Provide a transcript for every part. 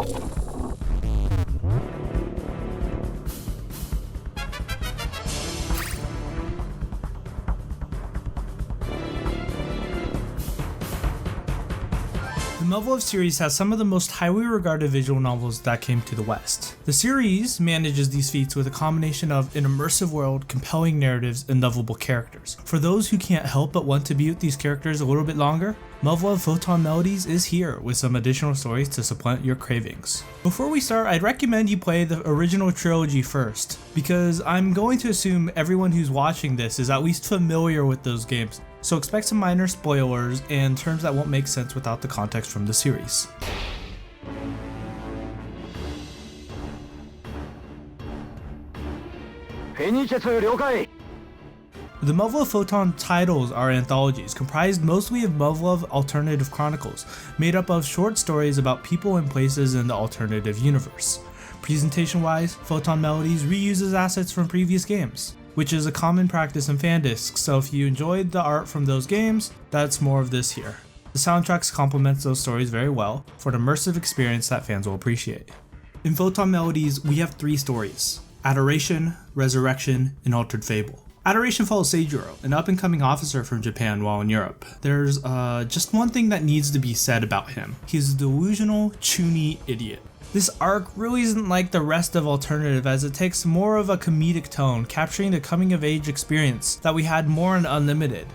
The Muv Luv series has some of the most highly regarded visual novels that came to the West. The series manages these feats with a combination of an immersive world, compelling narratives, and lovable characters. For those who can't help but want to be with these characters a little bit longer, Muv Luv Photon Melodies is here with some additional stories to supplant your cravings. Before we start, I'd recommend you play the original trilogy first, because I'm going to assume everyone who's watching this is at least familiar with those games. So expect some minor spoilers and terms that won't make sense without the context from the series. The Muv Luv Photon titles are anthologies comprised mostly of Muv Luv alternative chronicles, made up of short stories about people and places in the alternative universe. Presentation-wise, Photon Melodies reuses assets from previous games, which is a common practice in fandiscs, so if you enjoyed the art from those games, that's more of this here. The soundtracks complements those stories very well for an immersive experience that fans will appreciate. In Photon Melodies, we have 3 stories: Adoration, Resurrection, and Altered Fable. Adoration follows Seijuro, an up-and-coming officer from Japan while in Europe. There's just one thing that needs to be said about him. He's a delusional, chuny idiot. This arc really isn't like the rest of Alternative, as it takes more of a comedic tone, capturing the coming-of-age experience that we had more in Unlimited.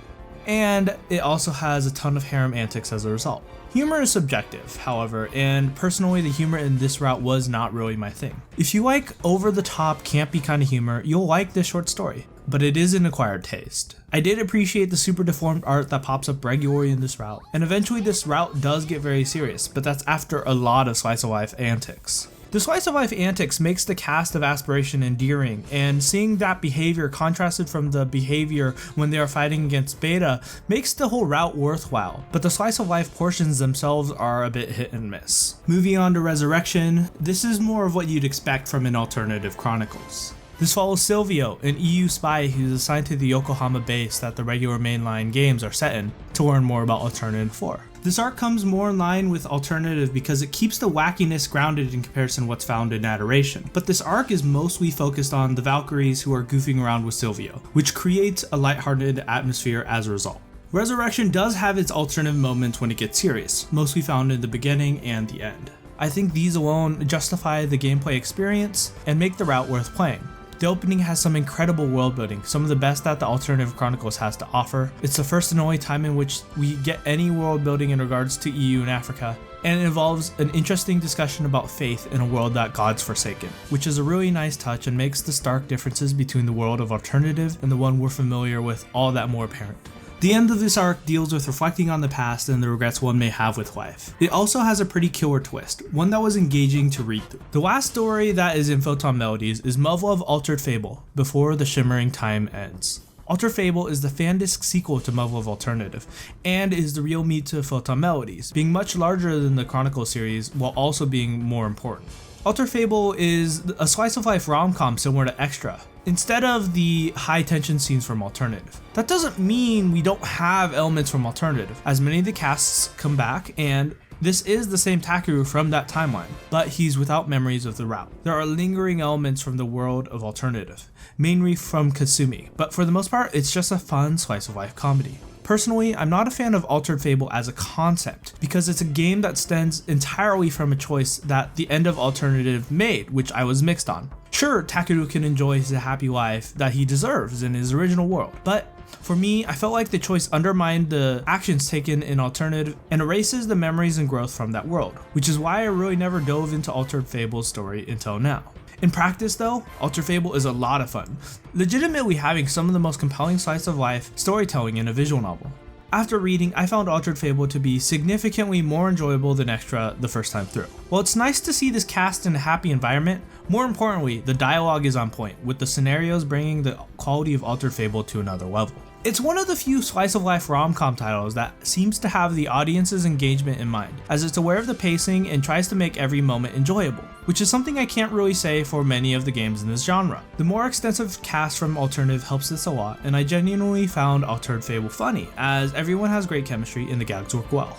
And it also has a ton of harem antics as a result. Humor is subjective, however, and personally the humor in this route was not really my thing. If you like over-the-top, campy kind of humor, you'll like this short story, but it is an acquired taste. I did appreciate the super deformed art that pops up regularly in this route, and eventually this route does get very serious, but that's after a lot of slice of life antics. The slice of life antics makes the cast of Aspiration endearing, and seeing that behavior contrasted from the behavior when they are fighting against Beta makes the whole route worthwhile, but the slice of life portions themselves are a bit hit and miss. Moving on to Resurrection, this is more of what you'd expect from an Alternative Chronicles. This follows Silvio, an EU spy who's assigned to the Yokohama base that the regular mainline games are set in, to learn more about Alternative 4. This arc comes more in line with Alternative because it keeps the wackiness grounded in comparison to what's found in Adoration, but this arc is mostly focused on the Valkyries who are goofing around with Silvio, which creates a lighthearted atmosphere as a result. Resurrection does have its alternative moments when it gets serious, mostly found in the beginning and the end. I think these alone justify the gameplay experience and make the route worth playing. The opening has some incredible world building, some of the best that the Alternative Chronicles has to offer. It's the first and only time in which we get any world building in regards to EU and Africa, and it involves an interesting discussion about faith in a world that God's forsaken, which is a really nice touch and makes the stark differences between the world of Alternative and the one we're familiar with all that more apparent. The end of this arc deals with reflecting on the past and the regrets one may have with life. It also has a pretty killer twist, one that was engaging to read through. The last story that is in Photon Melodies is Muv Luv Altered Fable, Before the Shimmering Time Ends. Altered Fable is the fandisc sequel to Muv Luv Alternative, and is the real meat to Photon Melodies, being much larger than the Chronicle series while also being more important. Altered Fable is a slice of life rom-com similar to Extra, instead of the high tension scenes from Alternative. That doesn't mean we don't have elements from Alternative, as many of the casts come back, and this is the same Takeru from that timeline, but he's without memories of the route. There are lingering elements from the world of Alternative, mainly from Kasumi, but for the most part it's just a fun slice of life comedy. Personally, I'm not a fan of Altered Fable as a concept, because it's a game that stems entirely from a choice that the end of Alternative made, which I was mixed on. Sure, Takeru can enjoy his happy life that he deserves in his original world, but for me, I felt like the choice undermined the actions taken in Alternative and erases the memories and growth from that world, which is why I really never dove into Altered Fable's story until now. In practice though, Altered Fable is a lot of fun, legitimately having some of the most compelling slice of life storytelling in a visual novel. After reading, I found Altered Fable to be significantly more enjoyable than Extra the first time through. While it's nice to see this cast in a happy environment, more importantly, the dialogue is on point, with the scenarios bringing the quality of Altered Fable to another level. It's one of the few slice of life rom-com titles that seems to have the audience's engagement in mind, as it's aware of the pacing and tries to make every moment enjoyable, which is something I can't really say for many of the games in this genre. The more extensive cast from Alternative helps this a lot, and I genuinely found Altered Fable funny, as everyone has great chemistry and the gags work well.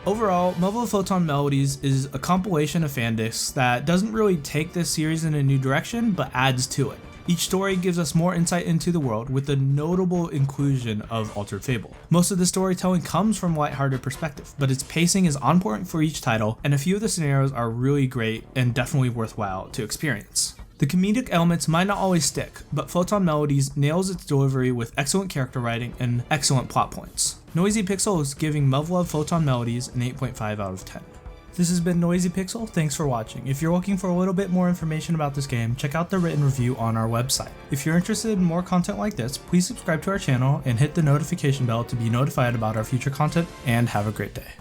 Overall, Muv Luv Photon Melodies is a compilation of fandiscs that doesn't really take this series in a new direction, but adds to it. Each story gives us more insight into the world with the notable inclusion of Altered Fable. Most of the storytelling comes from a lighthearted perspective, but its pacing is on point for each title, and a few of the scenarios are really great and definitely worthwhile to experience. The comedic elements might not always stick, but Photon Melodies nails its delivery with excellent character writing and excellent plot points. Noisy Pixel is giving Muv Luv Photon Melodies an 8.5 out of 10. This has been Noisy Pixel, thanks for watching. If you're looking for a little bit more information about this game, check out the written review on our website. If you're interested in more content like this, please subscribe to our channel and hit the notification bell to be notified about our future content, and have a great day.